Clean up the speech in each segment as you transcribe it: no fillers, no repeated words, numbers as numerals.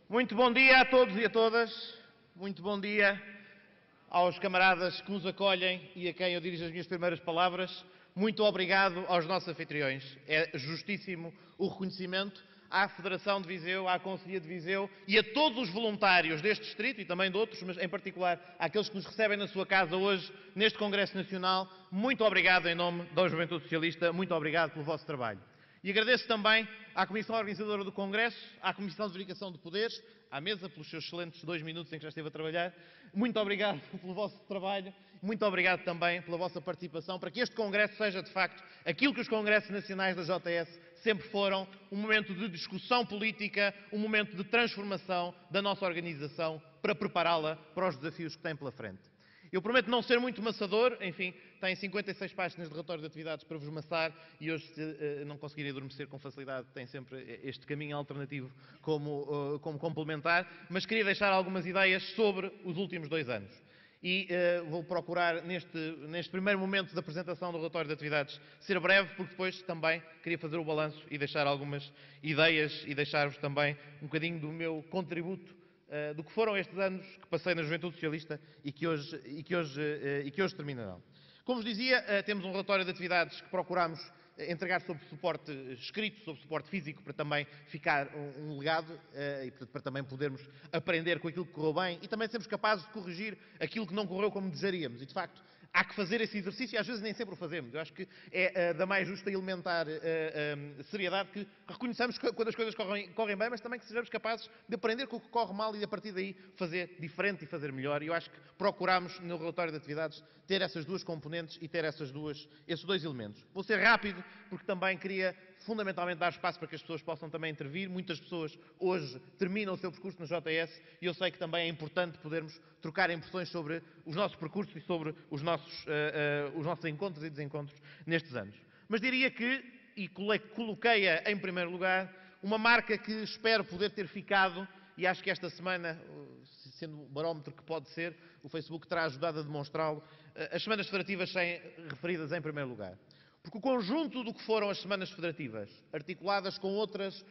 Muito bom dia a todos e a todas. Muito bom dia aos camaradas que nos acolhem e a quem eu dirijo as minhas primeiras palavras. Muito obrigado aos nossos anfitriões. É justíssimo o reconhecimento à Federação de Viseu, à Conselhia de Viseu e a todos os voluntários deste distrito e também de outros, mas em particular àqueles que nos recebem na sua casa hoje, neste Congresso Nacional. Muito obrigado em nome da Juventude Socialista. Muito obrigado pelo vosso trabalho. E agradeço também à Comissão Organizadora do Congresso, à Comissão de Verificação de Poderes, à mesa pelos seus excelentes 2 minutos em que já esteve a trabalhar. Muito obrigado pelo vosso trabalho, muito obrigado também pela vossa participação, para que este Congresso seja, de facto, aquilo que os Congressos Nacionais da JS sempre foram, um momento de discussão política, um momento de transformação da nossa organização para prepará-la para os desafios que tem pela frente. Eu prometo não ser muito maçador, enfim, tem 56 páginas de relatório de atividades para vos maçar e hoje, se não conseguirem adormecer com facilidade, tem sempre este caminho alternativo como complementar, mas queria deixar algumas ideias sobre os últimos 2 anos. E vou procurar, neste primeiro momento da apresentação do relatório de atividades, ser breve, porque depois também queria fazer o balanço e deixar algumas ideias e deixar-vos também um bocadinho do meu contributo do que foram estes anos que passei na Juventude Socialista e que hoje terminarão. Como vos dizia, temos um relatório de atividades que procuramos entregar sob suporte escrito, sob suporte físico, para também ficar um legado e para também podermos aprender com aquilo que correu bem e também sermos capazes de corrigir aquilo que não correu como desejaríamos. E, de facto, há que fazer esse exercício e às vezes nem sempre o fazemos. Eu acho que é da mais justa e elementar seriedade que reconheçamos quando as coisas correm bem, mas também que sejamos capazes de aprender com o que corre mal e a partir daí fazer diferente e fazer melhor. E eu acho que procuramos no relatório de atividades ter essas duas componentes e ter esses 2 elementos. Vou ser rápido porque também queria fundamentalmente dar espaço para que as pessoas possam também intervir. Muitas pessoas hoje terminam o seu percurso na JS e eu sei que também é importante podermos trocar impressões sobre os nossos percursos e sobre os nossos encontros e desencontros nestes anos. Mas diria que, e coloquei-a em primeiro lugar, uma marca que espero poder ter ficado, e acho que esta semana, sendo o barómetro que pode ser, o Facebook terá ajudado a demonstrá-lo, as Semanas Federativas serem referidas em primeiro lugar. Porque o conjunto do que foram as Semanas Federativas, articuladas com outros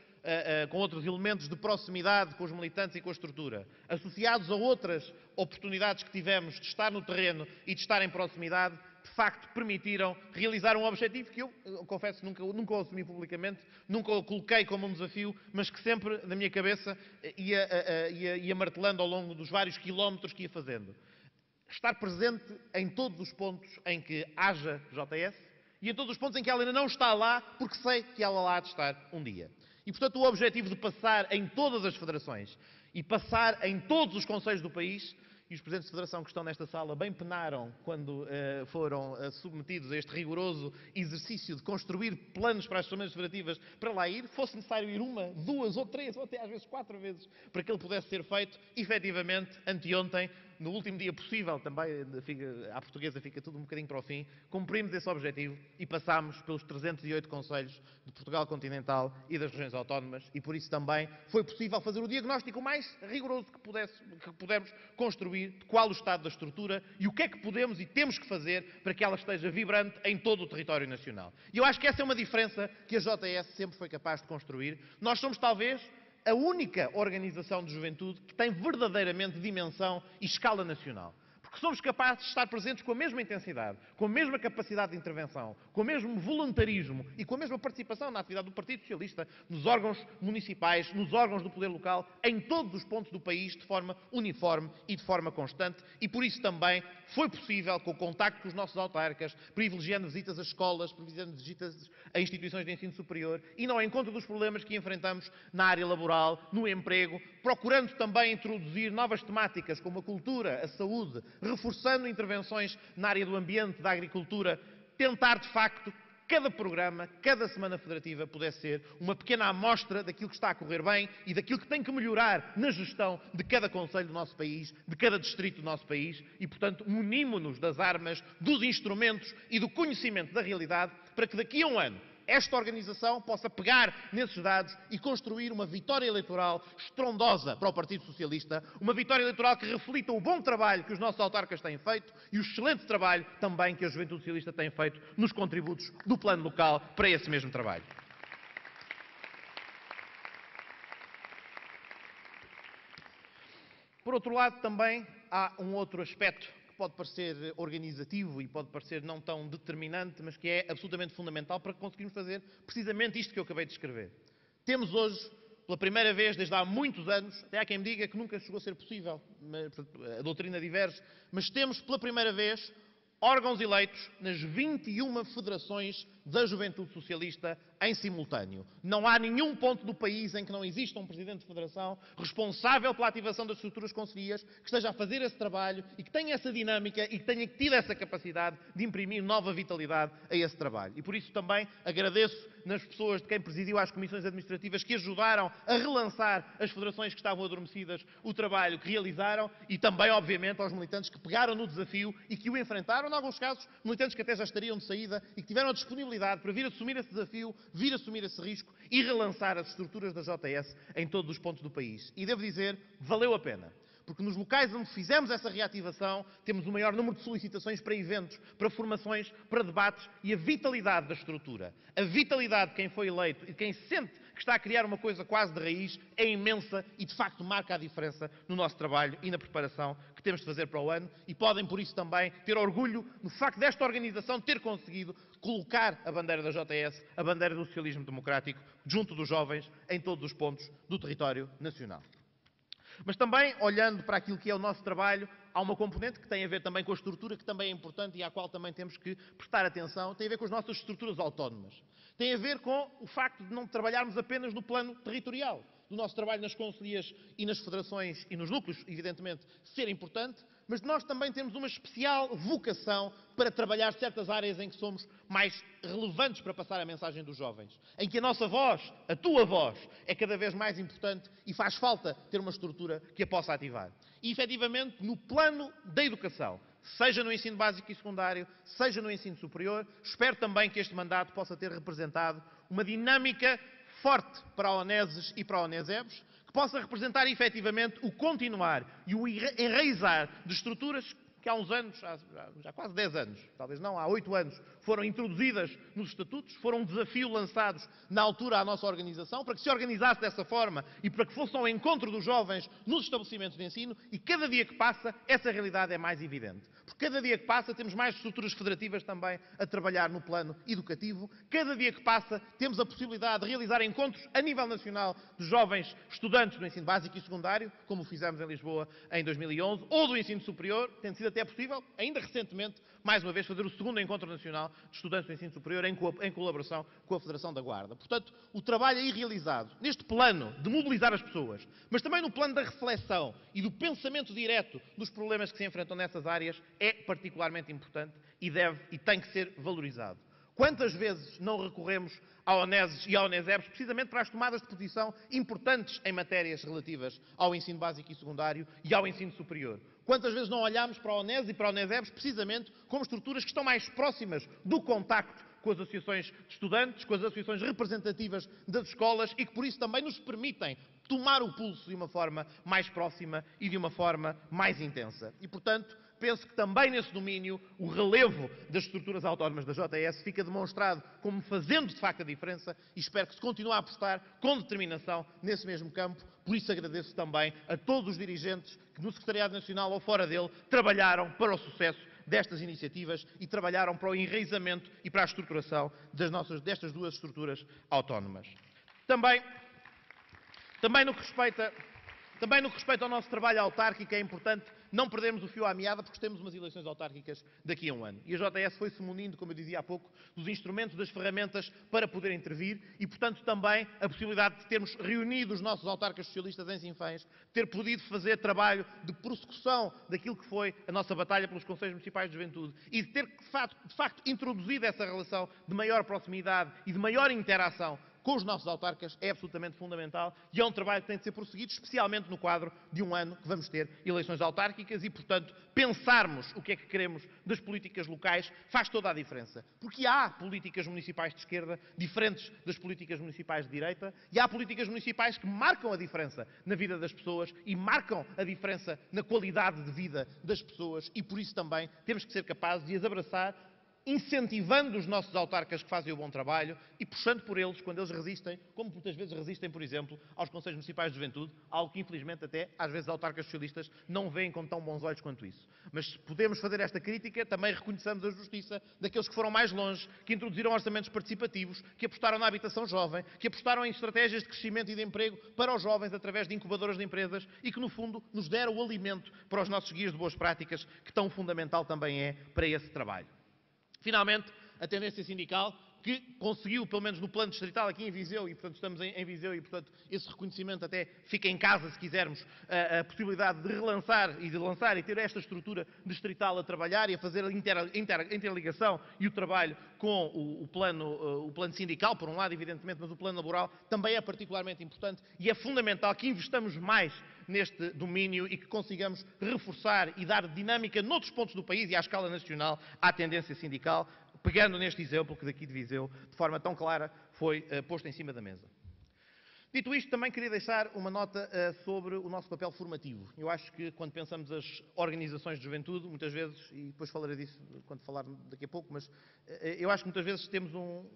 elementos de proximidade com os militantes e com a estrutura, associados a outras oportunidades que tivemos de estar no terreno e de estar em proximidade, de facto permitiram realizar um objetivo que eu confesso, nunca o assumi publicamente, nunca o coloquei como um desafio, mas que sempre na minha cabeça ia martelando ao longo dos vários quilómetros que ia fazendo. Estar presente em todos os pontos em que haja JS, e em todos os pontos em que ela ainda não está lá, porque sei que ela lá há de estar um dia. E, portanto, o objetivo de passar em todas as federações e passar em todos os concelhos do país, e os presidentes de federação que estão nesta sala bem penaram quando foram submetidos a este rigoroso exercício de construir planos para as Semanas Federativas para lá ir, fosse necessário ir 1, 2 ou 3, ou até às vezes 4 vezes, para que ele pudesse ser feito, efetivamente, anteontem, no último dia possível, também à portuguesa fica tudo um bocadinho para o fim, cumprimos esse objetivo e passámos pelos 308 concelhos de Portugal continental e das regiões autónomas e por isso também foi possível fazer o diagnóstico mais rigoroso que pudemos construir de qual o estado da estrutura e o que é que podemos e temos que fazer para que ela esteja vibrante em todo o território nacional. E eu acho que essa é uma diferença que a JS sempre foi capaz de construir. Nós somos talvez a única organização de juventude que tem verdadeiramente dimensão e escala nacional. Porque somos capazes de estar presentes com a mesma intensidade, com a mesma capacidade de intervenção, com o mesmo voluntarismo e com a mesma participação na atividade do Partido Socialista, nos órgãos municipais, nos órgãos do poder local, em todos os pontos do país, de forma uniforme e de forma constante. E por isso também foi possível, com o contacto com os nossos autarcas, privilegiando visitas às escolas, privilegiando visitas a instituições de ensino superior e não ao encontro dos problemas que enfrentamos na área laboral, no emprego, procurando também introduzir novas temáticas como a cultura, a saúde, reforçando intervenções na área do ambiente, da agricultura, tentar de facto cada programa, cada semana federativa pudesse ser uma pequena amostra daquilo que está a correr bem e daquilo que tem que melhorar na gestão de cada concelho do nosso país, de cada distrito do nosso país e, portanto, munimos-nos das armas, dos instrumentos e do conhecimento da realidade para que daqui a um ano esta organização possa pegar nesses dados e construir uma vitória eleitoral estrondosa para o Partido Socialista, uma vitória eleitoral que reflita o bom trabalho que os nossos autarcas têm feito e o excelente trabalho também que a Juventude Socialista tem feito nos contributos do plano local para esse mesmo trabalho. Por outro lado, também há um outro aspecto que pode parecer organizativo e pode parecer não tão determinante, mas que é absolutamente fundamental para conseguirmos fazer precisamente isto que eu acabei de descrever. Temos hoje, pela primeira vez desde há muitos anos, até há quem me diga que nunca chegou a ser possível, a doutrina diverge, mas temos pela primeira vez órgãos eleitos nas 21 federações da Juventude Socialista em simultâneo. Não há nenhum ponto do país em que não exista um Presidente de Federação responsável pela ativação das estruturas concelhias, que esteja a fazer esse trabalho e que tenha essa dinâmica e que tenha tido essa capacidade de imprimir nova vitalidade a esse trabalho. E por isso também agradeço nas pessoas de quem presidiu as comissões administrativas que ajudaram a relançar as federações que estavam adormecidas, o trabalho que realizaram e também, obviamente, aos militantes que pegaram no desafio e que o enfrentaram, em alguns casos, militantes que até já estariam de saída e que tiveram a disponibilidade para vir assumir esse desafio, vir assumir esse risco e relançar as estruturas da JS em todos os pontos do país. E devo dizer, valeu a pena. Porque nos locais onde fizemos essa reativação, temos o maior número de solicitações para eventos, para formações, para debates e a vitalidade da estrutura. A vitalidade de quem foi eleito e de quem sente que está a criar uma coisa quase de raiz é imensa e, de facto, marca a diferença no nosso trabalho e na preparação que temos de fazer para o ano. E podem, por isso, também ter orgulho no facto desta organização ter conseguido colocar a bandeira da JS, a bandeira do socialismo democrático, junto dos jovens, em todos os pontos do território nacional. Mas também, olhando para aquilo que é o nosso trabalho, há uma componente que tem a ver também com a estrutura, que também é importante e à qual também temos que prestar atenção, tem a ver com as nossas estruturas autónomas. Tem a ver com o facto de não trabalharmos apenas no plano territorial. Do nosso trabalho nas concelhias e nas federações e nos núcleos, evidentemente, ser importante, mas nós também temos uma especial vocação para trabalhar certas áreas em que somos mais relevantes para passar a mensagem dos jovens. Em que a nossa voz, a tua voz, é cada vez mais importante e faz falta ter uma estrutura que a possa ativar. E, efetivamente, no plano da educação, seja no ensino básico e secundário, seja no ensino superior, espero também que este mandato possa ter representado uma dinâmica forte para a Oneses e para a Onesebs, que possa representar efetivamente o continuar e o enraizar de estruturas que há uns anos, já quase 10 anos, talvez não, há 8 anos, foram introduzidas nos estatutos, foram um desafio lançados na altura à nossa organização, para que se organizasse dessa forma e para que fosse ao encontro dos jovens nos estabelecimentos de ensino, e cada dia que passa, essa realidade é mais evidente. Porque cada dia que passa temos mais estruturas federativas também a trabalhar no plano educativo, cada dia que passa temos a possibilidade de realizar encontros a nível nacional de jovens estudantes do ensino básico e secundário, como o fizemos em Lisboa em 2011, ou do ensino superior, tendo sido até possível, ainda recentemente, mais uma vez, fazer o segundo encontro nacional de estudantes do ensino superior em colaboração com a Federação da Guarda. Portanto, o trabalho aí realizado, neste plano de mobilizar as pessoas, mas também no plano da reflexão e do pensamento direto dos problemas que se enfrentam nessas áreas, é particularmente importante e deve e tem que ser valorizado. Quantas vezes não recorremos à Oneses e à Onesebs precisamente para as tomadas de posição importantes em matérias relativas ao ensino básico e secundário e ao ensino superior? Quantas vezes não olhamos para a Oneses e para a Onesebs precisamente como estruturas que estão mais próximas do contacto com as associações de estudantes, com as associações representativas das escolas e que por isso também nos permitem tomar o pulso de uma forma mais próxima e de uma forma mais intensa. E, portanto, penso que também nesse domínio o relevo das estruturas autónomas da JS fica demonstrado como fazendo de facto a diferença e espero que se continue a apostar com determinação nesse mesmo campo. Por isso agradeço também a todos os dirigentes que no Secretariado Nacional ou fora dele trabalharam para o sucesso destas iniciativas e trabalharam para o enraizamento e para a estruturação destas duas estruturas autónomas. Também no que respeita ao nosso trabalho autárquico, é importante não perdermos o fio à meada, porque temos umas eleições autárquicas daqui a um ano. E a JS foi-se munindo, como eu dizia há pouco, dos instrumentos, das ferramentas para poder intervir e, portanto, também a possibilidade de termos reunido os nossos autarcas socialistas em Sinfãs, ter podido fazer trabalho de prossecução daquilo que foi a nossa batalha pelos Conselhos Municipais de Juventude e de ter, de facto, introduzido essa relação de maior proximidade e de maior interação com os nossos autarcas é absolutamente fundamental e é um trabalho que tem de ser prosseguido, especialmente no quadro de um ano que vamos ter eleições autárquicas e, portanto, pensarmos o que é que queremos das políticas locais faz toda a diferença. Porque há políticas municipais de esquerda diferentes das políticas municipais de direita e há políticas municipais que marcam a diferença na vida das pessoas e marcam a diferença na qualidade de vida das pessoas e, por isso, também temos que ser capazes de as abraçar incentivando os nossos autarcas que fazem o bom trabalho e puxando por eles quando eles resistem, como muitas vezes resistem, por exemplo, aos Conselhos Municipais de Juventude, algo que infelizmente até às vezes autarcas socialistas não veem com tão bons olhos quanto isso. Mas se podemos fazer esta crítica, também reconheçamos a justiça daqueles que foram mais longe, que introduziram orçamentos participativos, que apostaram na habitação jovem, que apostaram em estratégias de crescimento e de emprego para os jovens através de incubadoras de empresas e que, no fundo, nos deram o alimento para os nossos guias de boas práticas, que tão fundamental também é para esse trabalho. Finalmente, a tendência sindical, que conseguiu, pelo menos no plano distrital, aqui em Viseu, e portanto estamos em Viseu, e portanto esse reconhecimento até fica em casa, se quisermos, a possibilidade de relançar e de lançar e ter esta estrutura distrital a trabalhar e a fazer a interligação e o trabalho com o plano sindical, por um lado, evidentemente, mas o plano laboral também é particularmente importante e é fundamental que investamos mais neste domínio e que consigamos reforçar e dar dinâmica noutros pontos do país e à escala nacional à tendência sindical, pegando neste exemplo que daqui de Viseu, de forma tão clara, foi posto em cima da mesa. Dito isto, também queria deixar uma nota sobre o nosso papel formativo. Eu acho que quando pensamos as organizações de juventude, muitas vezes, e depois falarei disso quando falar daqui a pouco, mas eu acho que muitas vezes temos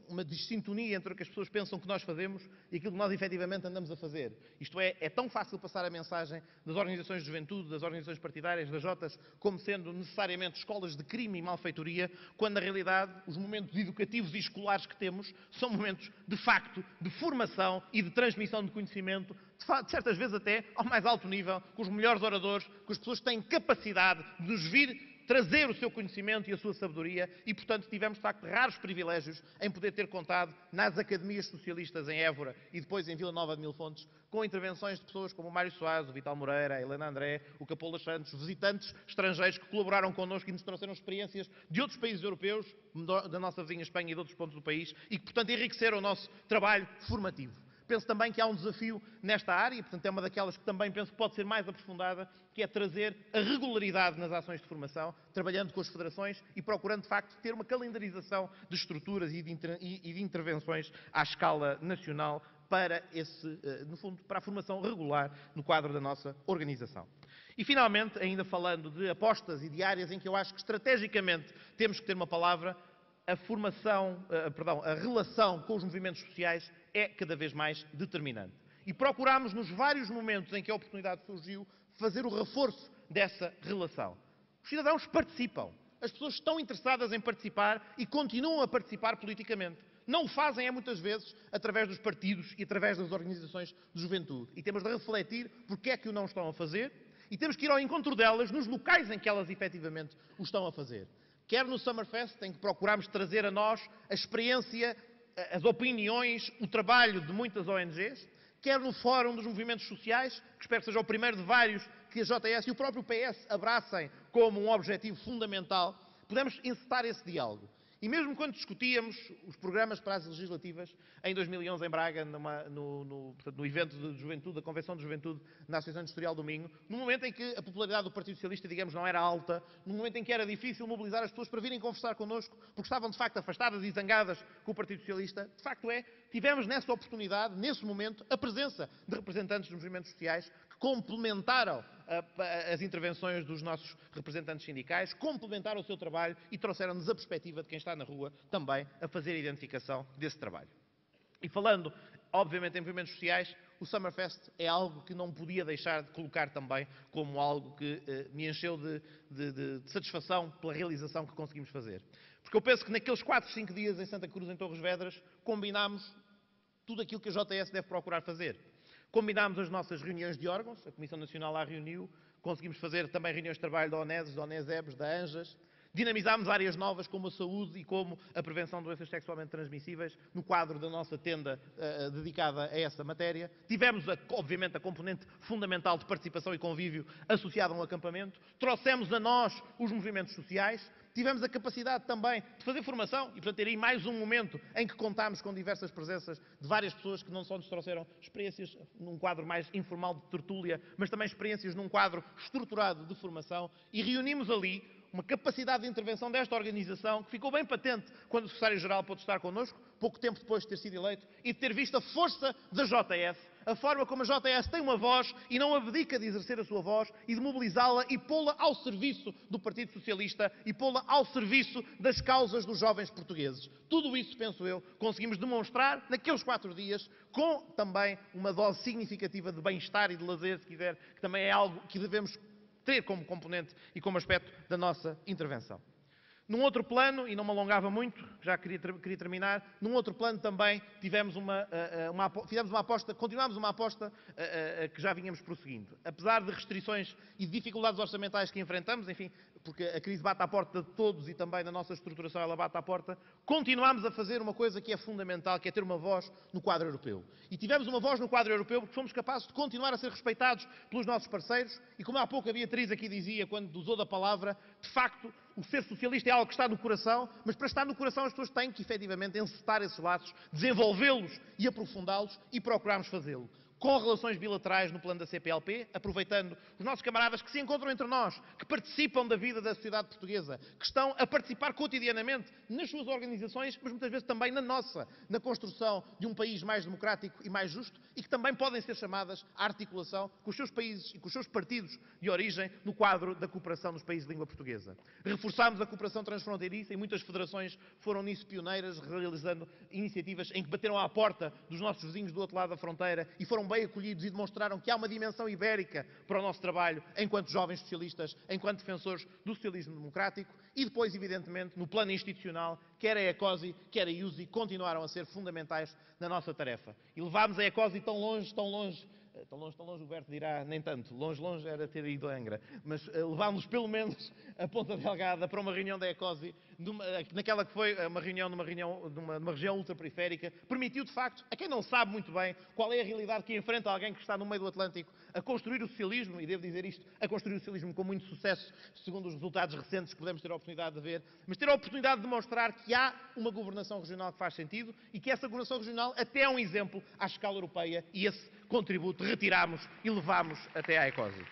uma dissintonia entre o que as pessoas pensam que nós fazemos e aquilo que nós efetivamente andamos a fazer. Isto é tão fácil passar a mensagem das organizações de juventude, das organizações partidárias, das Jotas, como sendo necessariamente escolas de crime e malfeitoria, quando na realidade os momentos educativos e escolares que temos são momentos de facto de formação e de transmissão de conhecimento, de certas vezes até ao mais alto nível, com os melhores oradores, com as pessoas que têm capacidade de nos vir trazer o seu conhecimento e a sua sabedoria e, portanto, tivemos, de facto, raros privilégios em poder ter contado nas academias socialistas em Évora e depois em Vila Nova de Mil Fontes, com intervenções de pessoas como o Mário Soares, o Vital Moreira, a Helena André, o Capolas Santos, visitantes estrangeiros que colaboraram connosco e nos trouxeram experiências de outros países europeus, da nossa vizinha Espanha e de outros pontos do país, e que, portanto, enriqueceram o nosso trabalho formativo. Penso também que há um desafio nesta área, e portanto é uma daquelas que também penso que pode ser mais aprofundada, que é trazer a regularidade nas ações de formação, trabalhando com as federações e procurando de facto ter uma calendarização de estruturas e de intervenções à escala nacional para no fundo, para a formação regular no quadro da nossa organização. E finalmente, ainda falando de apostas e de áreas em que eu acho que estrategicamente temos que ter uma palavra, a relação com os movimentos sociais é cada vez mais determinante. E procurámos, nos vários momentos em que a oportunidade surgiu, fazer o reforço dessa relação. Os cidadãos participam. As pessoas estão interessadas em participar e continuam a participar politicamente. Não o fazem, muitas vezes, através dos partidos e através das organizações de juventude. E temos de refletir porque é que o não estão a fazer e temos que ir ao encontro delas nos locais em que elas efetivamente o estão a fazer. Quer no Summerfest, em que procuramos trazer a nós a experiência, as opiniões, o trabalho de muitas ONGs, quer no Fórum dos Movimentos Sociais, que espero que seja o primeiro de vários que a JS e o próprio PS abracem como um objetivo fundamental, podemos encetar esse diálogo. E mesmo quando discutíamos os programas para as legislativas, em 2011 em Braga, no evento de juventude, da Convenção de Juventude na Associação Industrial do Minho, no momento em que a popularidade do Partido Socialista, digamos, não era alta, no momento em que era difícil mobilizar as pessoas para virem conversar connosco, porque estavam de facto afastadas e zangadas com o Partido Socialista, de facto tivemos nessa oportunidade, nesse momento, a presença de representantes dos movimentos sociais que complementaram as intervenções dos nossos representantes sindicais, complementaram o seu trabalho e trouxeram-nos a perspectiva de quem está na rua também a fazer a identificação desse trabalho. E falando, obviamente, em movimentos sociais, o Summerfest é algo que não podia deixar de colocar também como algo que me encheu de satisfação pela realização que conseguimos fazer. Porque eu penso que naqueles 4, 5 dias em Santa Cruz, em Torres Vedras, combinámos tudo aquilo que a JS deve procurar fazer. Combinámos as nossas reuniões de órgãos, a Comissão Nacional lá reuniu, conseguimos fazer também reuniões de trabalho da ONES, da ONESEBS, da ANJAS, dinamizámos áreas novas como a saúde e como a prevenção de doenças sexualmente transmissíveis no quadro da nossa tenda dedicada a essa matéria. Tivemos, obviamente, a componente fundamental de participação e convívio associada a um acampamento. Trouxemos a nós os movimentos sociais. Tivemos a capacidade também de fazer formação e, portanto, ter aí mais um momento em que contámos com diversas presenças de várias pessoas que não só nos trouxeram experiências num quadro mais informal de tertúlia, mas também experiências num quadro estruturado de formação e reunimos ali uma capacidade de intervenção desta organização que ficou bem patente quando o secretário-geral pôde estar connosco, pouco tempo depois de ter sido eleito, e de ter visto a força da JS, a forma como a JS tem uma voz e não abdica de exercer a sua voz e de mobilizá-la e pô-la ao serviço do Partido Socialista e pô-la ao serviço das causas dos jovens portugueses. Tudo isso, penso eu, conseguimos demonstrar naqueles 4 dias, com também uma dose significativa de bem-estar e de lazer, se quiser, que também é algo que devemos ter como componente e como aspecto da nossa intervenção. Num outro plano, e não me alongava muito, já queria terminar, num outro plano também fizemos uma aposta, continuámos uma aposta que já vínhamos prosseguindo. Apesar de restrições e dificuldades orçamentais que enfrentamos, enfim, porque a crise bate à porta de todos e também na nossa estruturação ela bate à porta, continuámos a fazer uma coisa que é fundamental, que é ter uma voz no quadro europeu. E tivemos uma voz no quadro europeu porque fomos capazes de continuar a ser respeitados pelos nossos parceiros e, como há pouco a Beatriz aqui dizia, quando usou da palavra, de facto, o ser socialista é algo que está no coração, mas para estar no coração as pessoas têm que, efetivamente, encetar esses laços, desenvolvê-los e aprofundá-los e procurarmos fazê-lo. Com relações bilaterais no plano da CPLP, aproveitando os nossos camaradas que se encontram entre nós, que participam da vida da sociedade portuguesa, que estão a participar cotidianamente nas suas organizações, mas muitas vezes também na nossa, na construção de um país mais democrático e mais justo, e que também podem ser chamadas à articulação com os seus países e com os seus partidos de origem no quadro da cooperação nos países de língua portuguesa. Reforçámos a cooperação transfronteiriça e muitas federações foram nisso pioneiras, realizando iniciativas em que bateram à porta dos nossos vizinhos do outro lado da fronteira e foram bem acolhidos e demonstraram que há uma dimensão ibérica para o nosso trabalho enquanto jovens socialistas, enquanto defensores do socialismo democrático e depois, evidentemente, no plano institucional, quer a ECOSI, quer a IUSI, continuaram a ser fundamentais na nossa tarefa. E levámos a ECOSI tão longe, o Berto dirá, nem tanto, longe era ter ido a Angra, mas levámos pelo menos a Ponta Delgada para uma reunião da ECOSI, naquela que foi uma reunião numa região ultraperiférica, permitiu de facto, a quem não sabe muito bem qual é a realidade que enfrenta alguém que está no meio do Atlântico, a construir o socialismo, e devo dizer isto, a construir o socialismo com muito sucesso, segundo os resultados recentes que podemos ter a oportunidade de ver, mas ter a oportunidade de demonstrar que há uma governação regional que faz sentido e que essa governação regional até é um exemplo à escala europeia e esse contributo retirámos e levámos até à ECOSI.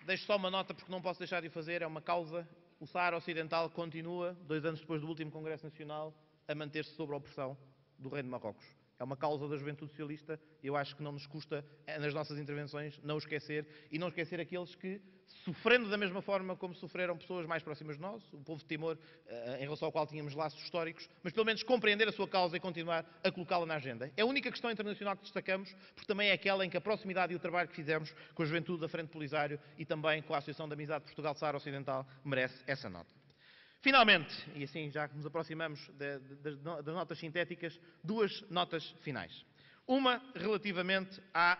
Deixo só uma nota, porque não posso deixar de o fazer, é uma causa. O Saara Ocidental continua, 2 anos depois do último Congresso Nacional, a manter-se sob a opressão do Reino de Marrocos. É uma causa da juventude socialista e eu acho que não nos custa, nas nossas intervenções, não o esquecer e não esquecer aqueles que, sofrendo da mesma forma como sofreram pessoas mais próximas de nós, o povo de Timor, em relação ao qual tínhamos laços históricos, mas pelo menos compreender a sua causa e continuar a colocá-la na agenda. É a única questão internacional que destacamos, porque também é aquela em que a proximidade e o trabalho que fizemos com a juventude da Frente Polisário e também com a Associação de Amizade Portugal-Saara Ocidental merece essa nota. Finalmente, e assim já nos aproximamos das notas sintéticas, 2 notas finais. Uma relativamente à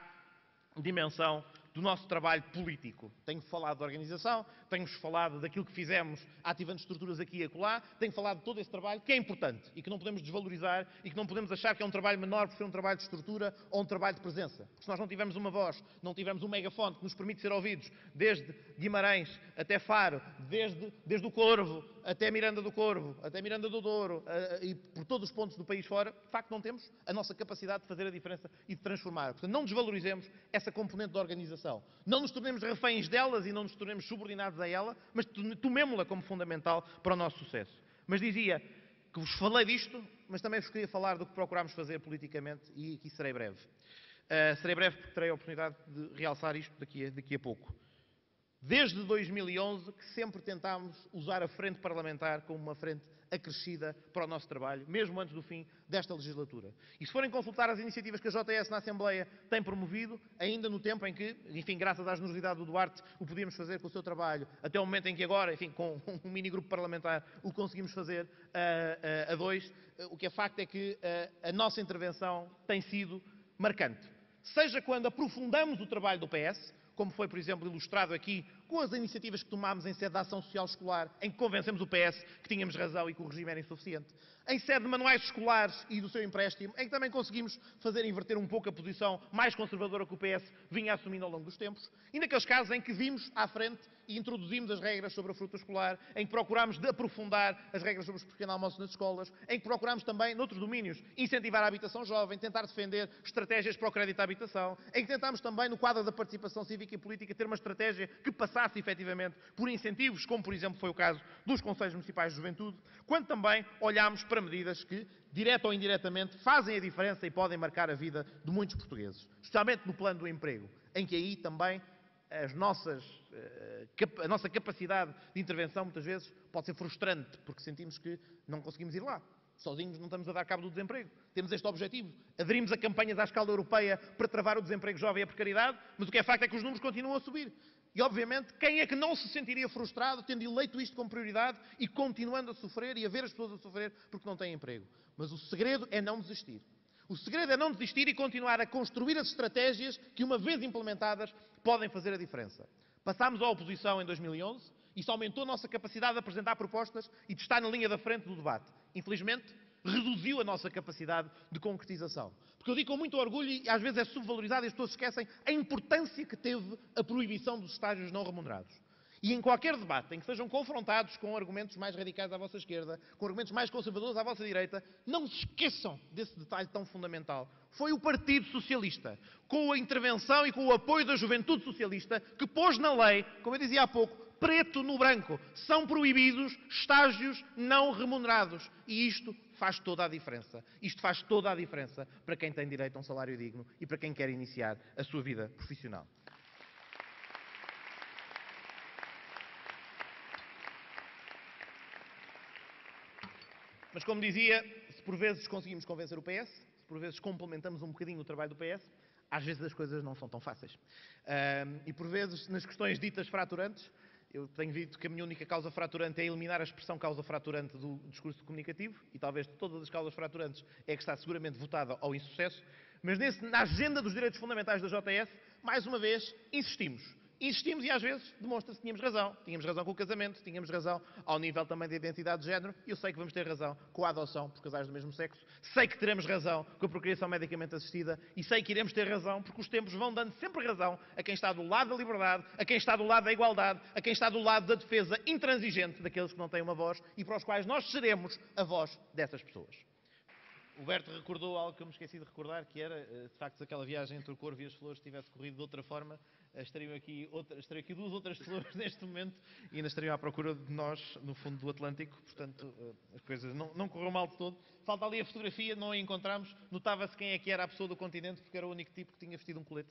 dimensão do nosso trabalho político. Tenho falado da organização, tenho-vos falado daquilo que fizemos ativando estruturas aqui e acolá, tenho falado de todo esse trabalho que é importante e que não podemos desvalorizar e que não podemos achar que é um trabalho menor por ser um trabalho de estrutura ou um trabalho de presença. Porque se nós não tivermos uma voz, não tivermos um megafone que nos permite ser ouvidos desde Guimarães até Faro, desde o Corvo até Miranda do Corvo, até Miranda do Douro e por todos os pontos do país fora, de facto não temos a nossa capacidade de fazer a diferença e de transformar. Portanto, não desvalorizemos essa componente da organização. Não nos tornemos reféns delas e não nos tornemos subordinados a ela, mas tomemo-la como fundamental para o nosso sucesso. Mas dizia que vos falei disto, mas também vos queria falar do que procurámos fazer politicamente e aqui serei breve. Serei breve porque terei a oportunidade de realçar isto daqui a pouco. Desde 2011 que sempre tentámos usar a frente parlamentar como uma frente acrescida para o nosso trabalho, mesmo antes do fim desta legislatura. E se forem consultar as iniciativas que a JS na Assembleia tem promovido, ainda no tempo em que, enfim, graças à generosidade do Duarte, o podíamos fazer com o seu trabalho, até o momento em que agora, enfim, com um mini-grupo parlamentar, o conseguimos fazer a 2, o que é facto é que a nossa intervenção tem sido marcante. Seja quando aprofundamos o trabalho do PS, como foi, por exemplo, ilustrado aqui com as iniciativas que tomámos em sede da ação social escolar, em que convencemos o PS que tínhamos razão e que o regime era insuficiente. em sede de manuais escolares e do seu empréstimo, em que também conseguimos fazer inverter um pouco a posição mais conservadora que o PS vinha assumindo ao longo dos tempos, e naqueles casos em que vimos à frente e introduzimos as regras sobre a fruta escolar, em que procurámos de aprofundar as regras sobre os pequenos almoços nas escolas, em que procurámos também, noutros domínios, incentivar a habitação jovem, tentar defender estratégias para o crédito à habitação, em que tentámos também, no quadro da participação cívica e política, ter uma estratégia que passasse efetivamente por incentivos, como por exemplo foi o caso dos Conselhos Municipais de Juventude, quando também olhámos para medidas que, direta ou indiretamente, fazem a diferença e podem marcar a vida de muitos portugueses, especialmente no plano do emprego, em que aí também a nossa capacidade de intervenção, muitas vezes, pode ser frustrante, porque sentimos que não conseguimos ir lá. Sozinhos não estamos a dar cabo do desemprego. Temos este objetivo. Aderimos a campanhas à escala europeia para travar o desemprego jovem e a precariedade, mas o que é facto é que os números continuam a subir. E, obviamente, quem é que não se sentiria frustrado tendo eleito isto como prioridade e continuando a sofrer e a ver as pessoas a sofrer porque não têm emprego? Mas o segredo é não desistir. O segredo é não desistir e continuar a construir as estratégias que, uma vez implementadas, podem fazer a diferença. Passámos à oposição em 2011, isso aumentou a nossa capacidade de apresentar propostas e de estar na linha da frente do debate. Infelizmente, reduziu a nossa capacidade de concretização. Porque eu digo com muito orgulho, e às vezes é subvalorizado e as pessoas esquecem, a importância que teve a proibição dos estágios não remunerados. E em qualquer debate em que sejam confrontados com argumentos mais radicais à vossa esquerda, com argumentos mais conservadores à vossa direita, não se esqueçam desse detalhe tão fundamental. Foi o Partido Socialista, com a intervenção e com o apoio da Juventude Socialista, que pôs na lei, como eu dizia há pouco, preto no branco, são proibidos estágios não remunerados. E isto faz toda a diferença. Isto faz toda a diferença para quem tem direito a um salário digno e para quem quer iniciar a sua vida profissional. Mas, como dizia, se por vezes conseguimos convencer o PS, se por vezes complementamos um bocadinho o trabalho do PS, às vezes as coisas não são tão fáceis. E por vezes, nas questões ditas fraturantes, eu tenho dito que a minha única causa fraturante é eliminar a expressão causa fraturante do discurso comunicativo, e talvez de todas as causas fraturantes é que está seguramente votada ao insucesso, mas na agenda dos direitos fundamentais da JS, mais uma vez, insistimos. Insistimos e às vezes demonstra-se que tínhamos razão. Tínhamos razão com o casamento, tínhamos razão ao nível também da identidade de género, e eu sei que vamos ter razão com a adoção por casais do mesmo sexo, sei que teremos razão com a procriação medicamente assistida, e sei que iremos ter razão porque os tempos vão dando sempre razão a quem está do lado da liberdade, a quem está do lado da igualdade, a quem está do lado da defesa intransigente daqueles que não têm uma voz e para os quais nós seremos a voz dessas pessoas. O Berto recordou algo que eu me esqueci de recordar, que era, de facto, se aquela viagem entre o Corvo e as flores tivesse corrido de outra forma, estariam aqui duas outras flores neste momento e ainda estariam à procura de nós no fundo do Atlântico, portanto as coisas não correram mal de todo. Falta ali a fotografia, não a encontramos, notava-se quem é que era a pessoa do continente, porque era o único tipo que tinha vestido um colete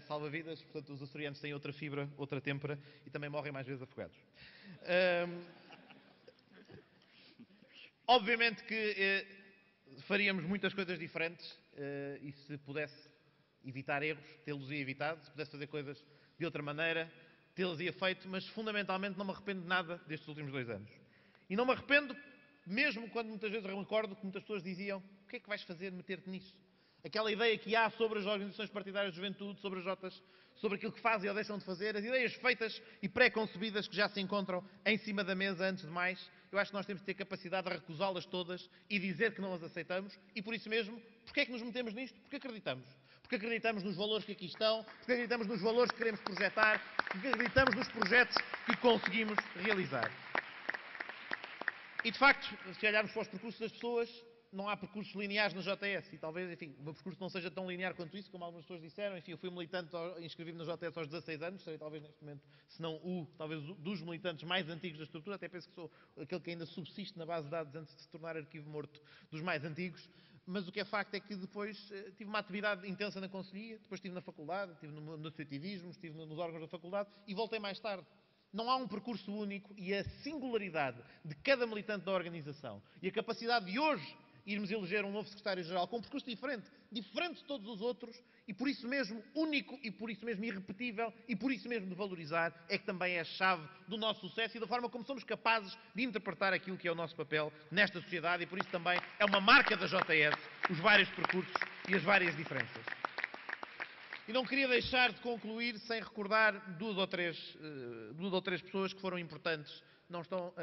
salva-vidas, portanto os açorianos têm outra fibra, outra têmpera e também morrem mais vezes afogados. Obviamente que faríamos muitas coisas diferentes e se pudesse evitar erros, tê-los-ia evitado, se pudesse fazer coisas de outra maneira, tê-los-ia feito, mas fundamentalmente não me arrependo de nada destes últimos 2 anos. E não me arrependo, mesmo quando muitas vezes recordo que muitas pessoas diziam: o que é que vais fazer meter-te nisso? Aquela ideia que há sobre as organizações partidárias de juventude, sobre as Jotas, sobre aquilo que fazem ou deixam de fazer, as ideias feitas e pré-concebidas que já se encontram em cima da mesa antes de mais, eu acho que nós temos de ter capacidade de recusá-las todas e dizer que não as aceitamos e, por isso mesmo, porque é que nos metemos nisto? Porque acreditamos. Porque acreditamos nos valores que aqui estão, porque acreditamos nos valores que queremos projetar, porque acreditamos nos projetos que conseguimos realizar. E, de facto, se olharmos para os percursos das pessoas, não há percursos lineares na JS e talvez, enfim, o meu percurso não seja tão linear quanto isso, como algumas pessoas disseram. Enfim, eu fui militante, inscrevi-me na JS aos 16 anos, serei talvez neste momento, se não talvez dos militantes mais antigos da estrutura, até penso que sou aquele que ainda subsiste na base de dados antes de se tornar arquivo morto dos mais antigos. Mas o que é facto é que depois tive uma atividade intensa na Conselhia, depois estive na faculdade, estive no associativismo, estive nos órgãos da faculdade e voltei mais tarde. Não há um percurso único e a singularidade de cada militante da organização e a capacidade de hoje irmos eleger um novo secretário-geral com um percurso diferente de todos os outros e por isso mesmo único e por isso mesmo irrepetível e por isso mesmo de valorizar, é que também é a chave do nosso sucesso e da forma como somos capazes de interpretar aquilo que é o nosso papel nesta sociedade e por isso também é uma marca da JS, os vários percursos e as várias diferenças. E não queria deixar de concluir sem recordar duas ou três pessoas que foram importantes não estão,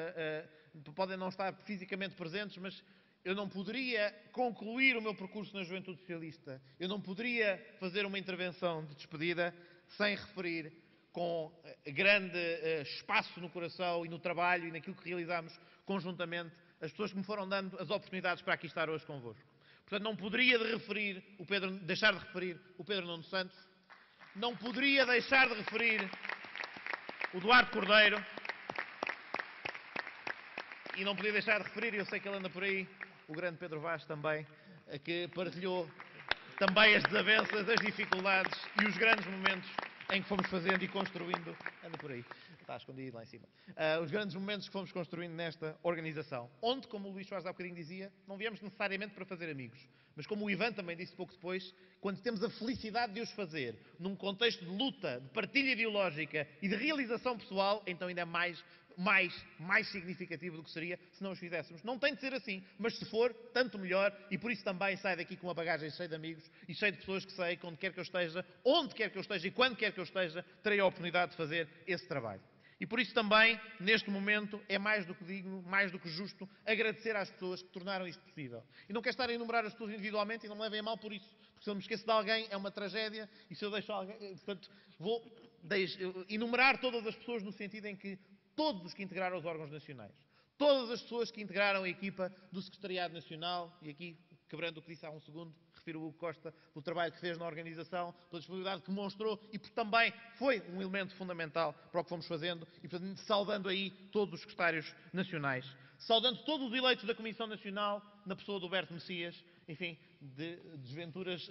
podem não estar fisicamente presentes, mas eu não poderia concluir o meu percurso na Juventude Socialista, eu não poderia fazer uma intervenção de despedida sem referir com grande espaço no coração e no trabalho e naquilo que realizámos conjuntamente as pessoas que me foram dando as oportunidades para aqui estar hoje convosco. Portanto, não poderia deixar de referir o Pedro Nuno Santos, não poderia deixar de referir o Duarte Cordeiro e não podia deixar de referir, e eu sei que ele anda por aí, o grande Pedro Vaz também, que partilhou também as desavenças, as dificuldades e os grandes momentos em que fomos fazendo e construindo, anda por aí, está escondido lá em cima, os grandes momentos que fomos construindo nesta organização, onde, como o Luís Soares há bocadinho dizia, não viemos necessariamente para fazer amigos, mas como o Ivan também disse pouco depois, quando temos a felicidade de os fazer, num contexto de luta, de partilha ideológica e de realização pessoal, então ainda é mais significativo do que seria se não os fizéssemos. Não tem de ser assim, mas se for, tanto melhor, e por isso também saio daqui com uma bagagem cheia de amigos e cheia de pessoas que sei que onde quer que eu esteja, onde quer que eu esteja e quando quer que eu esteja, terei a oportunidade de fazer esse trabalho. E por isso também, neste momento, é mais do que digno, mais do que justo, agradecer às pessoas que tornaram isto possível. E não quero estar a enumerar as pessoas individualmente e não me levem a mal por isso, porque se eu me esqueço de alguém é uma tragédia e se eu deixo alguém... Portanto, vou enumerar todas as pessoas no sentido em que todos os que integraram os órgãos nacionais, todas as pessoas que integraram a equipa do Secretariado Nacional, e aqui, quebrando o que disse há um segundo, refiro o Hugo Costa pelo trabalho que fez na organização, pela disponibilidade que demonstrou e porque também foi um elemento fundamental para o que fomos fazendo, e portanto, saudando aí todos os secretários nacionais, saudando todos os eleitos da Comissão Nacional, na pessoa do Berto Messias, enfim, de desventuras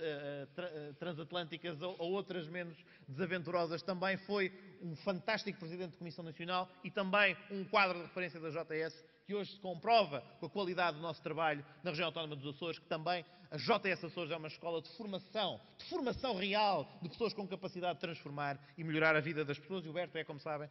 transatlânticas ou outras menos desaventurosas, também foi um fantástico Presidente de Comissão Nacional e também um quadro de referência da JS, que hoje se comprova com a qualidade do nosso trabalho na região autónoma dos Açores, que também a JS Açores é uma escola de formação real de pessoas com capacidade de transformar e melhorar a vida das pessoas. E o Berto é, como sabem,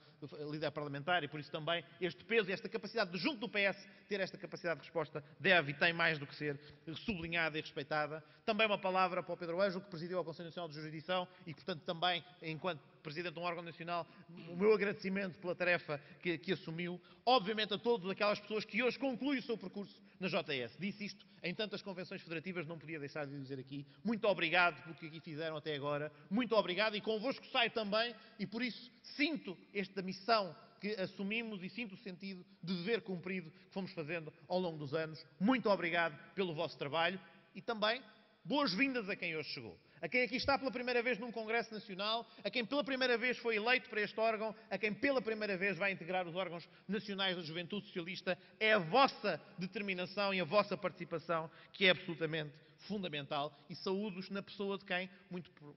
líder parlamentar e por isso também este peso e esta capacidade de, junto do PS, ter esta capacidade de resposta deve e tem mais do que ser sublinhada e respeitada. Também uma palavra para o Pedro Ângelo, que presidiu a Conselho Nacional de Jurisdição e, portanto, também, enquanto Presidente de um órgão nacional, o meu agradecimento pela tarefa que assumiu. Obviamente a todas aquelas pessoas que hoje concluem o seu percurso na JS. Disse isto em tantas convenções federativas, não podia deixar de dizer aqui. Muito obrigado pelo que aqui fizeram até agora. Muito obrigado e convosco saio também e por isso sinto esta missão que assumimos e sinto o sentido de dever cumprido que fomos fazendo ao longo dos anos. Muito obrigado pelo vosso trabalho e também boas-vindas a quem hoje chegou. A quem aqui está pela primeira vez num Congresso Nacional, a quem pela primeira vez foi eleito para este órgão, a quem pela primeira vez vai integrar os órgãos nacionais da Juventude Socialista, é a vossa determinação e a vossa participação que é absolutamente fundamental e saúdo-os na pessoa de quem,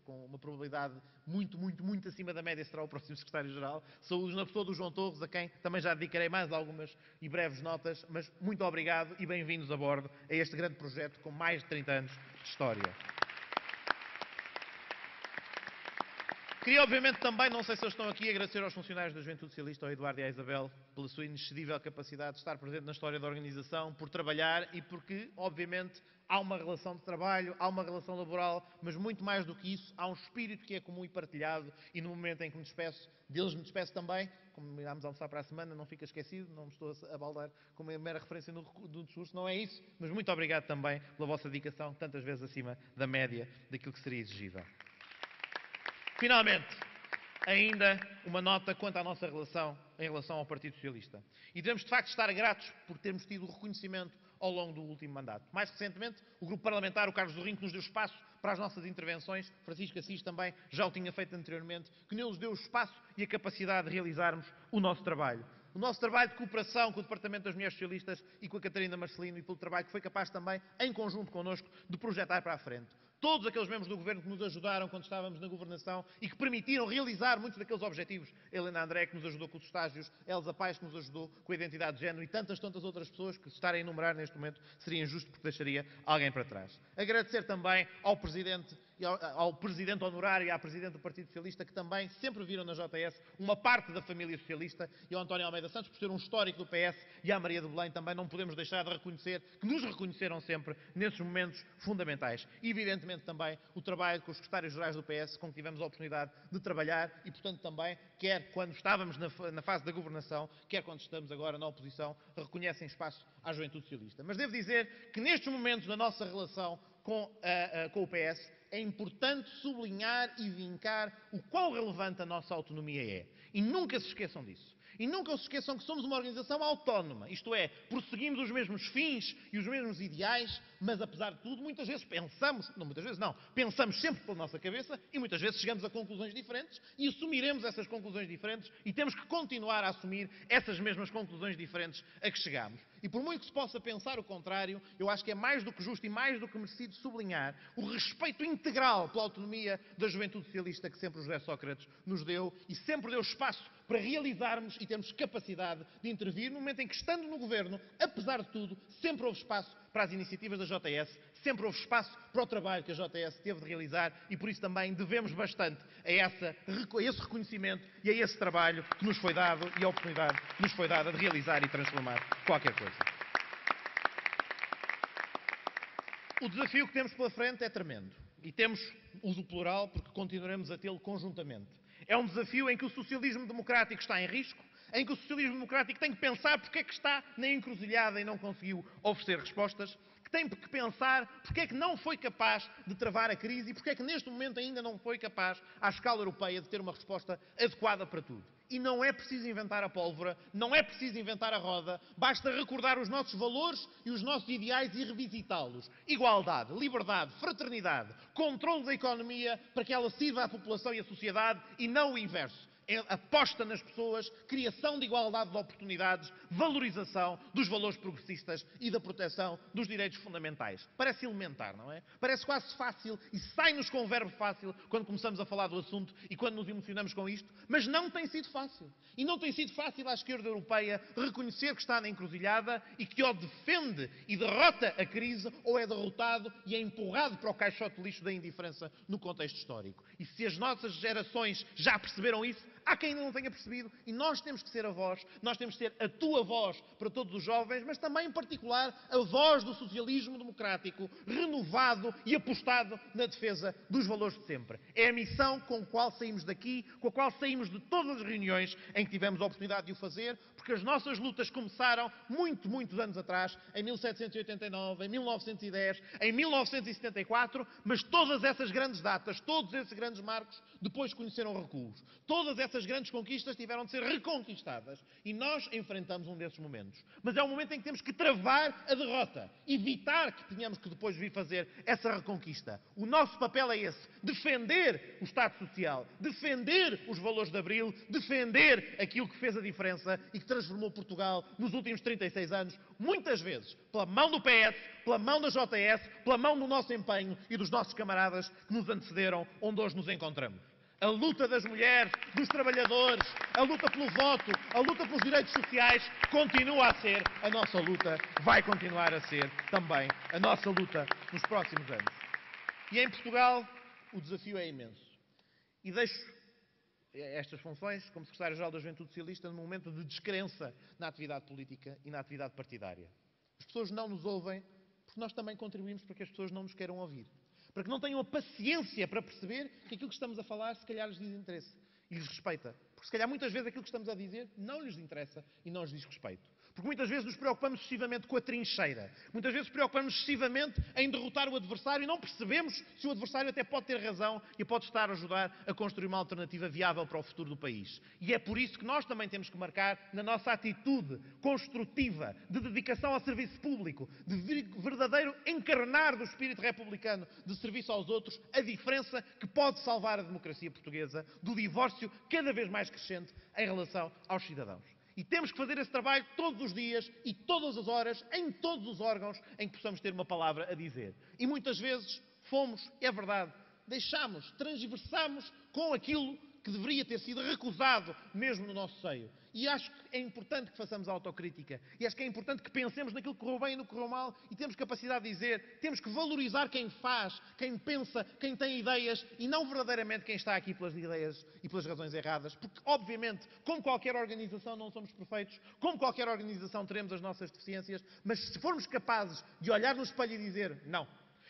com uma probabilidade muito acima da média, será o próximo Secretário-Geral, saúdo-os na pessoa do João Torres, a quem também já dedicarei mais algumas e breves notas, mas muito obrigado e bem-vindos a bordo a este grande projeto com mais de 30 anos de história. Queria, obviamente, também, não sei se eles estão aqui, agradecer aos funcionários da Juventude Socialista, ao Eduardo e à Isabel, pela sua inexcedível capacidade de estar presente na história da organização, por trabalhar e porque, obviamente, há uma relação de trabalho, há uma relação laboral, mas muito mais do que isso, há um espírito que é comum e partilhado e no momento em que me despeço, deles me despeço também, como iremos almoçar para a semana, não fica esquecido, não me estou a baldar com uma mera referência do discurso, não é isso, mas muito obrigado também pela vossa dedicação, tantas vezes acima da média daquilo que seria exigível. Finalmente, ainda uma nota quanto à nossa relação em relação ao Partido Socialista. E devemos, de facto, estar gratos por termos tido o reconhecimento ao longo do último mandato. Mais recentemente, o grupo parlamentar, o Carlos do Rinco, nos deu espaço para as nossas intervenções. Francisco Assis também já o tinha feito anteriormente, que nos deu o espaço e a capacidade de realizarmos o nosso trabalho. O nosso trabalho de cooperação com o Departamento das Mulheres Socialistas e com a Catarina Marcelino e pelo trabalho que foi capaz também, em conjunto connosco, de projetar para a frente. Todos aqueles membros do Governo que nos ajudaram quando estávamos na governação e que permitiram realizar muitos daqueles objetivos. Helena André, que nos ajudou com os estágios, Elsa Paes, que nos ajudou com a identidade de género e tantas outras pessoas que, se estarem a enumerar neste momento, seria injusto porque deixaria alguém para trás. Agradecer também ao Presidente honorário e à Presidente do Partido Socialista, que também sempre viram na JS uma parte da família socialista, e ao António Almeida Santos, por ser um histórico do PS, e à Maria de Belém também não podemos deixar de reconhecer, que nos reconheceram sempre nesses momentos fundamentais. E, evidentemente, obviamente, também o trabalho com os secretários-gerais do PS, com que tivemos a oportunidade de trabalhar e, portanto, também, quer quando estávamos na fase da governação, quer quando estamos agora na oposição, reconhecem espaço à juventude socialista. Mas devo dizer que nestes momentos da nossa relação com o PS, é importante sublinhar e vincar o quão relevante a nossa autonomia é. E nunca se esqueçam disso. E nunca se esqueçam que somos uma organização autónoma, isto é, prosseguimos os mesmos fins e os mesmos ideais, mas apesar de tudo, muitas vezes pensamos sempre pela nossa cabeça e muitas vezes chegamos a conclusões diferentes e assumiremos essas conclusões diferentes e temos que continuar a assumir essas mesmas conclusões diferentes a que chegamos. E por muito que se possa pensar o contrário, eu acho que é mais do que justo e mais do que merecido sublinhar o respeito integral pela autonomia da juventude socialista que sempre o José Sócrates nos deu e sempre deu espaço para realizarmos e termos capacidade de intervir no momento em que, estando no governo, apesar de tudo, sempre houve espaço para as iniciativas da JS, sempre houve espaço para o trabalho que a JS teve de realizar e por isso também devemos bastante a esse reconhecimento e a esse trabalho que nos foi dado e a oportunidade que nos foi dada de realizar e transformar qualquer coisa. O desafio que temos pela frente é tremendo. E temos uso plural porque continuaremos a tê-lo conjuntamente. É um desafio em que o socialismo democrático está em risco, em que o socialismo democrático tem que pensar porque é que está na encruzilhada e não conseguiu oferecer respostas, que tem que pensar porque é que não foi capaz de travar a crise e porque é que neste momento ainda não foi capaz, à escala europeia, de ter uma resposta adequada para tudo. E não é preciso inventar a pólvora, não é preciso inventar a roda, basta recordar os nossos valores e os nossos ideais e revisitá-los. Igualdade, liberdade, fraternidade, controle da economia para que ela sirva à população e à sociedade e não o inverso. É aposta nas pessoas, criação de igualdade de oportunidades, valorização dos valores progressistas e da proteção dos direitos fundamentais. Parece elementar, não é? Parece quase fácil e sai-nos com um verbo fácil quando começamos a falar do assunto e quando nos emocionamos com isto, mas não tem sido fácil. E não tem sido fácil à esquerda europeia reconhecer que está na encruzilhada e que ou defende e derrota a crise ou é derrotado e é empurrado para o caixote de lixo da indiferença no contexto histórico. E se as nossas gerações já perceberam isso, há quem ainda não tenha percebido e nós temos que ser a voz, nós temos que ser a tua voz para todos os jovens, mas também, em particular, a voz do socialismo democrático, renovado e apostado na defesa dos valores de sempre. É a missão com a qual saímos daqui, com a qual saímos de todas as reuniões em que tivemos a oportunidade de o fazer, porque as nossas lutas começaram muitos anos atrás, em 1789, em 1910, em 1974, mas todas essas grandes datas, todos esses grandes marcos, depois conheceram recuos. Todas essas grandes conquistas tiveram de ser reconquistadas e nós enfrentamos um desses momentos. Mas é um momento em que temos que travar a derrota, evitar que tenhamos que depois vir fazer essa reconquista. O nosso papel é esse, defender o Estado Social, defender os valores de Abril, defender aquilo que fez a diferença e que transformou Portugal nos últimos 36 anos, muitas vezes pela mão do PS, pela mão da JS, pela mão do nosso empenho e dos nossos camaradas que nos antecederam onde hoje nos encontramos. A luta das mulheres, dos trabalhadores, a luta pelo voto, a luta pelos direitos sociais continua a ser a nossa luta, vai continuar a ser também a nossa luta nos próximos anos. E em Portugal o desafio é imenso. E deixo estas funções como Secretário-Geral da Juventude Socialista num momento de descrença na atividade política e na atividade partidária. As pessoas não nos ouvem porque nós também contribuímos para que as pessoas não nos queiram ouvir. Para que não tenham a paciência para perceber que aquilo que estamos a falar se calhar lhes diz interesse e lhes respeita. Porque se calhar muitas vezes aquilo que estamos a dizer não lhes interessa e não lhes diz respeito. Porque muitas vezes nos preocupamos excessivamente com a trincheira. Muitas vezes preocupamos excessivamente em derrotar o adversário e não percebemos se o adversário até pode ter razão e pode estar a ajudar a construir uma alternativa viável para o futuro do país. E é por isso que nós também temos que marcar na nossa atitude construtiva, de dedicação ao serviço público, de verdadeiro encarnar do espírito republicano de serviço aos outros, a diferença que pode salvar a democracia portuguesa do divórcio cada vez mais crescente em relação aos cidadãos. E temos que fazer esse trabalho todos os dias e todas as horas, em todos os órgãos em que possamos ter uma palavra a dizer. E muitas vezes fomos, é verdade, deixámos, transversamos com aquilo que deveria ter sido recusado mesmo no nosso seio. E acho que é importante que façamos a autocrítica. E acho que é importante que pensemos naquilo que correu bem e no que correu mal e temos capacidade de dizer, temos que valorizar quem faz, quem pensa, quem tem ideias e não verdadeiramente quem está aqui pelas ideias e pelas razões erradas. Porque, obviamente, como qualquer organização não somos perfeitos, como qualquer organização teremos as nossas deficiências, mas se formos capazes de olhar no espelho e dizer, não,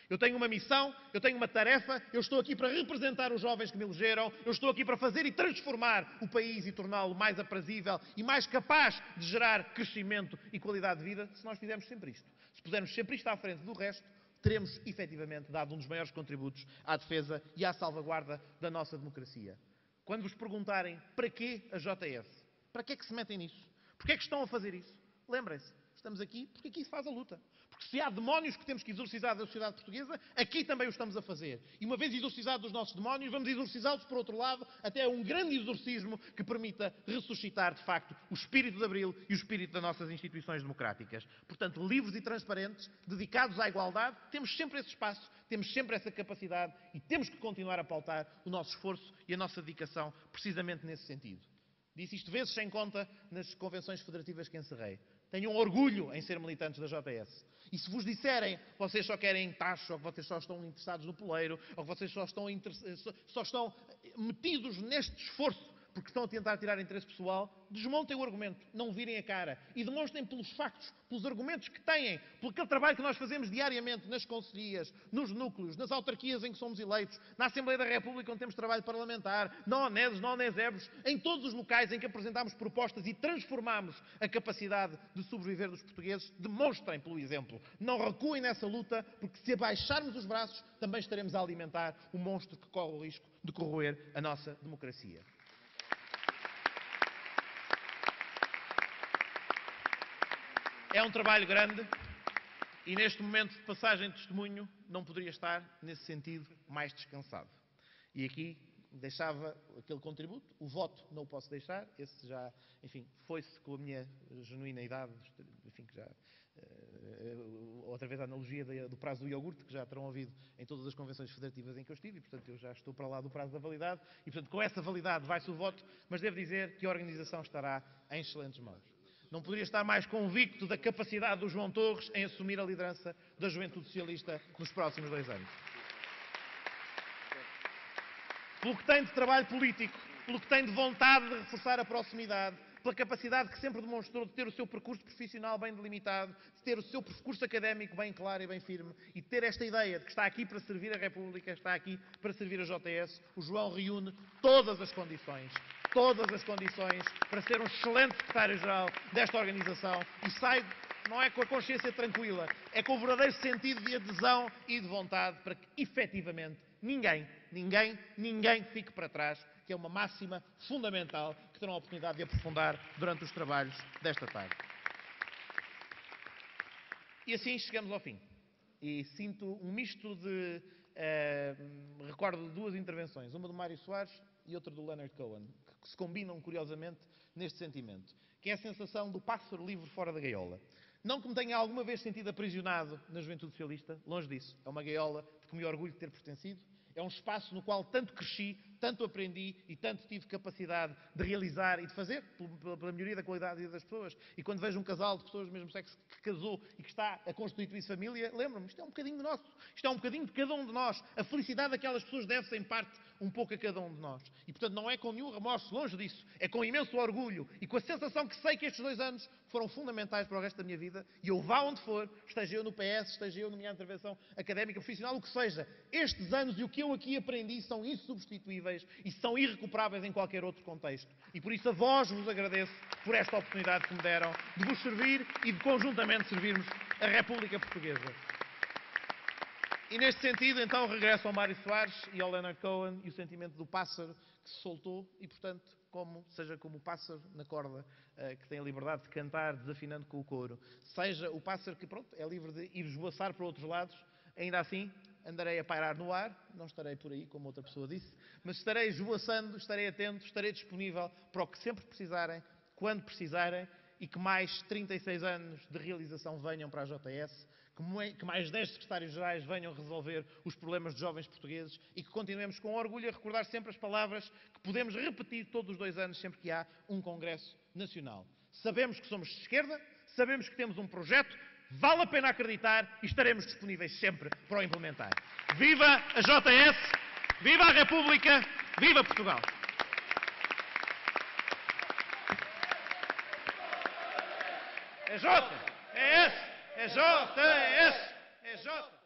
Eu tenho uma missão, eu tenho uma tarefa, eu estou aqui para representar os jovens que me elegeram, eu estou aqui para fazer e transformar o país e torná-lo mais aprazível e mais capaz de gerar crescimento e qualidade de vida, se nós fizermos sempre isto. Se pusermos sempre isto à frente do resto, teremos efetivamente dado um dos maiores contributos à defesa e à salvaguarda da nossa democracia. Quando vos perguntarem para quê a JS, para que é que se metem nisso? Porquê é que estão a fazer isso? Lembrem-se, estamos aqui porque aqui se faz a luta. Porque se há demónios que temos que exorcizar da sociedade portuguesa, aqui também o estamos a fazer. E uma vez exorcizados os nossos demónios, vamos exorcizá-los por outro lado, até um grande exorcismo que permita ressuscitar, de facto, o espírito de Abril e o espírito das nossas instituições democráticas. Portanto, livres e transparentes, dedicados à igualdade, temos sempre esse espaço, temos sempre essa capacidade e temos que continuar a pautar o nosso esforço e a nossa dedicação precisamente nesse sentido. Disse isto vezes sem conta nas convenções federativas que encerrei. Tenham orgulho em ser militantes da JS. E se vos disserem que vocês só querem taxa, ou que vocês só estão interessados no poleiro, ou que vocês só estão metidos neste esforço porque estão a tentar tirar interesse pessoal, desmontem o argumento, não virem a cara e demonstrem pelos factos, pelos argumentos que têm, por aquele trabalho que nós fazemos diariamente nas concelhias, nos núcleos, nas autarquias em que somos eleitos, na Assembleia da República onde temos trabalho parlamentar, na ONES, na ONESEBROS, em todos os locais em que apresentamos propostas e transformamos a capacidade de sobreviver dos portugueses, demonstrem pelo exemplo. Não recuem nessa luta, porque se abaixarmos os braços, também estaremos a alimentar o monstro que corre o risco de corroer a nossa democracia. É um trabalho grande e neste momento de passagem de testemunho não poderia estar, nesse sentido, mais descansado. E aqui deixava aquele contributo, o voto não o posso deixar, esse já, enfim, foi-se com a minha genuína idade, enfim, que já... outra vez a analogia do prazo do iogurte, que já terão ouvido em todas as convenções federativas em que eu estive, e portanto eu já estou para lá do prazo da validade, e portanto com essa validade vai-se o voto, mas devo dizer que a organização estará em excelentes mãos. Não poderia estar mais convicto da capacidade do João Torres em assumir a liderança da Juventude Socialista nos próximos 2 anos. Pelo que tem de trabalho político, pelo que tem de vontade de reforçar a proximidade, pela capacidade que sempre demonstrou de ter o seu percurso profissional bem delimitado, de ter o seu percurso académico bem claro e bem firme, e de ter esta ideia de que está aqui para servir a República, está aqui para servir a JS, o João reúne todas as condições para ser um excelente secretário-geral desta organização e sai, não é com a consciência tranquila, é com o verdadeiro sentido de adesão e de vontade para que, efetivamente, ninguém fique para trás, que é uma máxima fundamental que terão a oportunidade de aprofundar durante os trabalhos desta tarde. E assim chegamos ao fim. E sinto um misto de... recordo 2 intervenções, uma do Mário Soares e outra do Leonard Cohen, que se combinam, curiosamente, neste sentimento, que é a sensação do pássaro livre fora da gaiola. Não que me tenha alguma vez sentido aprisionado na Juventude Socialista, longe disso. É uma gaiola de que me orgulho de ter pertencido. É um espaço no qual tanto cresci, tanto aprendi e tanto tive capacidade de realizar e de fazer pela melhoria da qualidade de vida das pessoas. E quando vejo um casal de pessoas do mesmo sexo que casou e que está a constituir-se família, lembro-me, isto é um bocadinho de nós. Isto é um bocadinho de cada um de nós. A felicidade daquelas pessoas deve-se, em parte, um pouco a cada um de nós. E, portanto, não é com nenhum remorso, longe disso. É com imenso orgulho e com a sensação que sei que estes 2 anos foram fundamentais para o resto da minha vida e eu vá onde for, esteja eu no PS, esteja eu na minha intervenção académica, profissional, o que seja. Estes anos e o que eu aqui aprendi são insubstituíveis e são irrecuperáveis em qualquer outro contexto. E por isso a vós vos agradeço por esta oportunidade que me deram de vos servir e de conjuntamente servirmos a República Portuguesa. E neste sentido, então, regresso ao Mário Soares e ao Leonard Cohen e o sentimento do pássaro que se soltou e, portanto, seja como o pássaro na corda que tem a liberdade de cantar desafinando com o coro, seja o pássaro que, pronto, é livre de ir esvoaçar para outros lados, ainda assim andarei a pairar no ar, não estarei por aí, como outra pessoa disse, mas estarei esvoaçando, estarei atento, estarei disponível para o que sempre precisarem, quando precisarem, e que mais 36 anos de realização venham para a JS, que mais 10 secretários-gerais venham resolver os problemas de jovens portugueses e que continuemos com orgulho a recordar sempre as palavras que podemos repetir todos os 2 anos, sempre que há um Congresso Nacional. Sabemos que somos de esquerda, sabemos que temos um projeto, vale a pena acreditar e estaremos disponíveis sempre para o implementar. Viva a JS, viva a República, viva Portugal! É J, é S, é J, é S, é J.